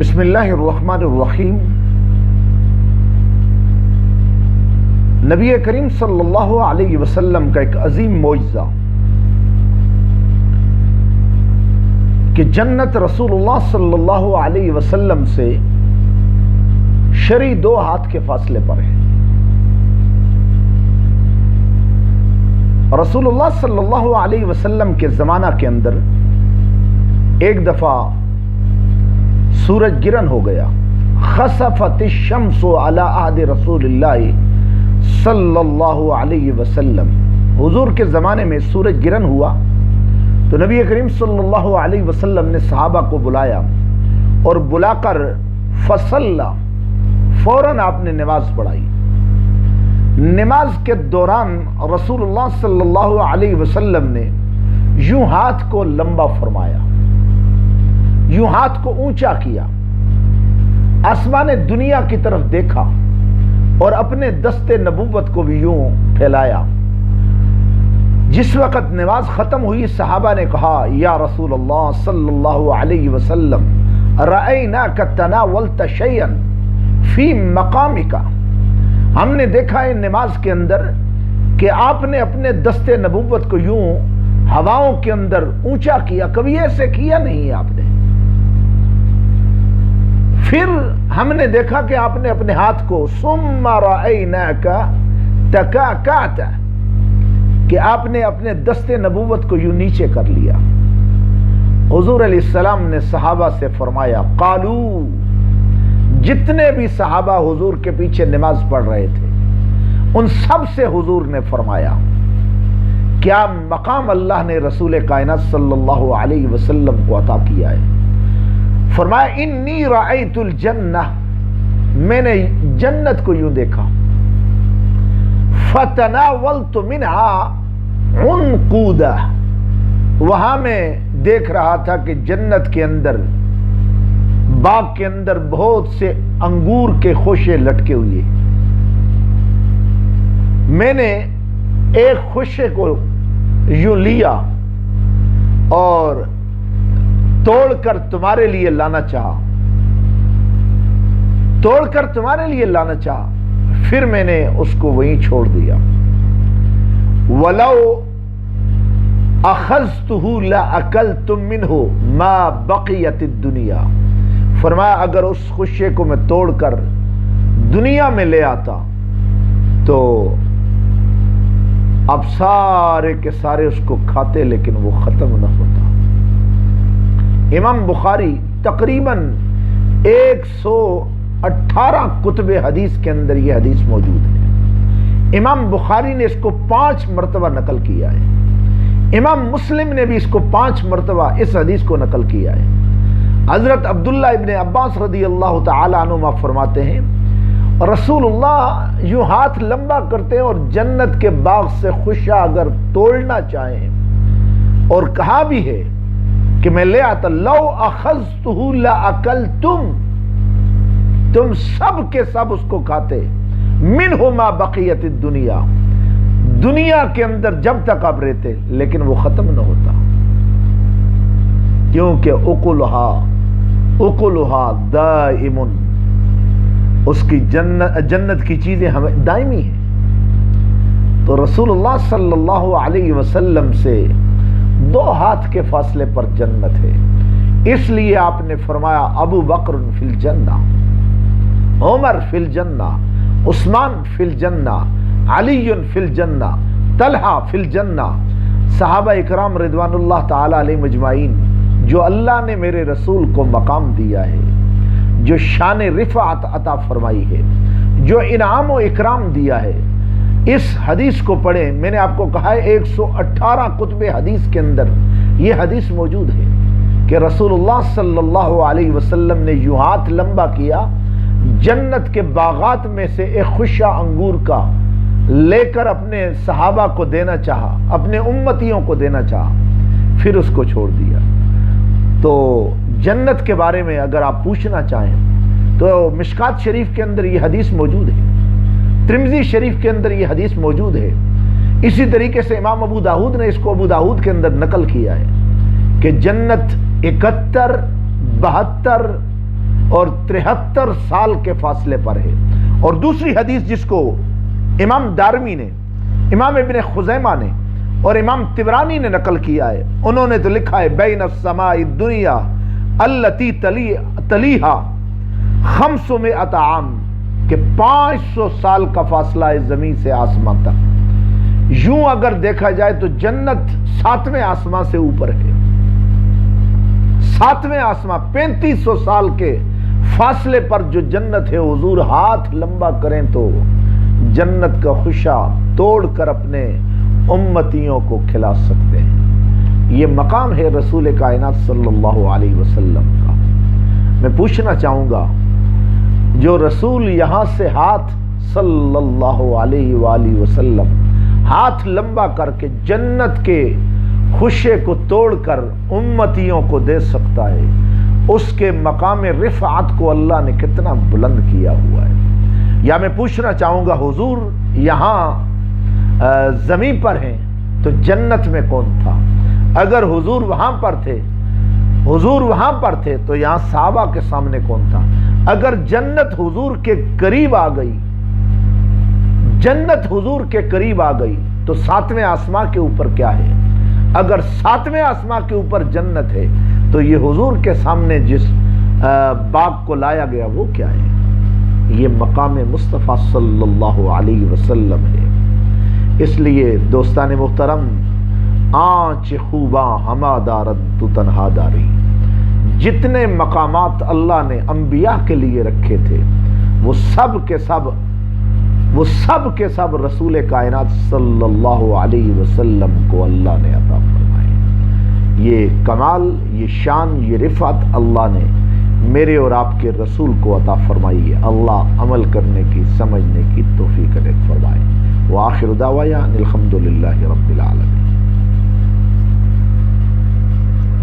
بسم اللہ الرحمن الرحیم۔ نبی کریم صلی اللہ علیہ وسلم کا ایک عظیم معجزہ کہ جنت رسول اللہ صلی اللہ علیہ وسلم سے شرعی 2 ہاتھ کے فاصلے پر ہے۔ رسول اللہ صلی اللہ علیہ وسلم کے زمانہ کے اندر ایک دفعہ سورج گرہن ہو گیا۔ خسفت الشمس علی عہد رسول اللہ صلی اللہ علیہ وسلم، حضور کے زمانے میں سورج گرہن ہوا تو نبی کریم صلی اللہ علیہ وسلم نے صحابہ کو بلایا اور بلا کر فصلی، فوراً آپ نے نماز پڑھائی۔ نماز کے دوران رسول اللہ صلی اللہ علیہ وسلم نے یوں ہاتھ کو لمبا فرمایا، یوں ہاتھ کو اونچا کیا، آسمان دنیا کی طرف دیکھا اور اپنے دست نبوت کو بھی یوں پھیلایا۔ جس وقت نماز ختم ہوئی صحابہ نے کہا، یا رسول اللہ صلی اللہ علیہ وسلم رأیناک تناولت شیئا فی مقامک، ہم نے دیکھا ہے نماز کے اندر کہ آپ نے اپنے دست نبوت کو یوں ہواؤں کے اندر اونچا کیا، کبھی ایسے کیا نہیں آپ نے۔ پھر ہم نے دیکھا کہ آپ نے اپنے ہاتھ کو ثم رأیناک تکاکعت، کہ آپ نے اپنے دست نبوت کو یوں نیچے کر لیا۔ حضور علیہ السلام نے صحابہ سے فرمایا، قالو، جتنے بھی صحابہ حضور کے پیچھے نماز پڑھ رہے تھے ان سب سے حضور نے فرمایا، کیا مقام اللہ نے رسول کائنات صلی اللہ علیہ وسلم کو عطا کیا ہے؟ فرمایا، انی رأیت الجنہ، میں نے جنت کو یوں دیکھا، فتناولت منها عنقودہ، وہاں میں دیکھ رہا تھا کہ جنت کے اندر، باغ کے اندر بہت سے انگور کے خوشے لٹکے ہوئے، میں نے ایک خوشے کو یوں لیا اور توڑ کر تمہارے لیے لانا چاہا، توڑ کر تمہارے لیے لانا چاہا، پھر میں نے اس کو وہیں چھوڑ دیا۔ وَلَوْ أَخَذْتُهُ لَأَكَلْتُم مِّنْهُ مَا بَقِيَتِ الدُّنْيَا، فرمایا اگر اس خوشے کو میں توڑ کر دنیا میں لے آتا تو اب سارے کے سارے اس کو کھاتے لیکن وہ ختم نہ ہوتا۔ امام بخاری تقریباً 118 کتب حدیث کے اندر یہ حدیث موجود ہے۔ امام بخاری نے اس کو 5 مرتبہ نقل کیا ہے، امام مسلم نے بھی اس کو 5 مرتبہ اس حدیث کو نقل کیا ہے۔ حضرت عبداللہ ابن عباس رضی اللہ تعالی عنہما فرماتے ہیں، رسول اللہ یوں ہاتھ لمبا کرتے ہیں اور جنت کے باغ سے خوشہ اگر توڑنا چاہیں، اور کہا بھی ہے کہ میں لے آتا، لو اخذتہ لاکلتم، تم سب کے سب اس کو کھاتے، منہ ما بقیت الدنیا، دنیا کے اندر جب تک آپ رہتے لیکن وہ ختم نہ ہوتا، کیونکہ اکلھا دائم، اس کی جنت کی چیزیں ہمیں دائمی ہیں۔ تو رسول اللہ صلی اللہ علیہ وسلم سے 2 ہاتھ کے فاصلے پر جنت ہے، اس لیے آپ نے فرمایا، ابو بکر فی الجنہ، عمر فی الجنہ، عثمان فی الجنہ، علی فی الجنہ، طلحہ فی الجنہ۔ صحابہ اکرام رضوان اللہ تعالی علیہ مجمعین، جو اللہ نے میرے رسول کو مقام دیا ہے، جو شان رفعت عطا فرمائی ہے، جو انعام و اکرام دیا ہے، اس حدیث کو پڑھیں۔ میں نے آپ کو کہا ہے 118 کتب حدیث کے اندر یہ حدیث موجود ہے کہ رسول اللہ صلی اللہ علیہ وسلم نے یوں ہاتھ لمبا کیا، جنت کے باغات میں سے ایک خوشہ انگور کا لے کر اپنے صحابہ کو دینا چاہا، اپنے امتیوں کو دینا چاہا، پھر اس کو چھوڑ دیا۔ تو جنت کے بارے میں اگر آپ پوچھنا چاہیں تو مشکات شریف کے اندر یہ حدیث موجود ہے، ترمذی شریف کے اندر یہ حدیث موجود ہے، اسی طریقے سے امام ابو داؤد نے اس کو ابو داؤد کے اندر نقل کیا ہے کہ جنت 71، 72 اور 73 سال کے فاصلے پر ہے۔ اور دوسری حدیث جس کو امام دارمی نے، امام ابن خزیمہ نے اور امام طبرانی نے نقل کیا ہے، انہوں نے تو لکھا ہے بین السماء الدنیا التی تلیہا 500 عام، کہ 500 سال کا فاصلہ ہے زمین سے آسمان تک۔ یوں اگر دیکھا جائے تو جنت 7ویں آسمان سے اوپر ہے، 7ویں آسمان، 3500 سال کے فاصلے پر جو جنت ہے، حضور ہاتھ لمبا کریں تو جنت کا خوشہ توڑ کر اپنے امتیوں کو کھلا سکتے ہیں۔ یہ مقام ہے رسول کائنات صلی اللہ علیہ وسلم کا۔ میں پوچھنا چاہوں گا، جو رسول یہاں سے ہاتھ صلی اللہ علیہ وآلہ وسلم ہاتھ لمبا کر کے جنت کے خوشے کو توڑ کر امتیوں کو دے سکتا ہے، اس کے مقام رفعت کو اللہ نے کتنا بلند کیا ہوا ہے۔ یا میں پوچھنا چاہوں گا، حضور یہاں زمین پر ہیں تو جنت میں کون تھا؟ اگر حضور وہاں پر تھے، حضور وہاں پر تھے تو یہاں صحابہ کے سامنے کون تھا؟ اگر جنت حضور کے قریب آ گئی، جنت حضور کے قریب آ گئی تو 7ویں آسمان کے اوپر کیا ہے؟ اگر 7ویں آسمان کے اوپر جنت ہے تو یہ حضور کے سامنے جس باغ کو لایا گیا وہ کیا ہے؟ یہ مقام مصطفیٰ صلی اللہ علیہ وسلم ہے۔ اس لیے دوستان محترم، آنچ خوباں ہما دارد تو تنہا داری، جتنے مقامات اللہ نے انبیاء کے لیے رکھے تھے وہ سب کے سب رسول کائنات صلی اللہ علیہ وسلم کو اللہ نے عطا فرمائے۔ یہ کمال، یہ شان، یہ رفعت اللہ نے میرے اور آپ کے رسول کو عطا فرمائی ہے۔ اللہ عمل کرنے کی، سمجھنے کی توفیق عطا فرمائے۔ وآخر دعوانا الحمدللہ رب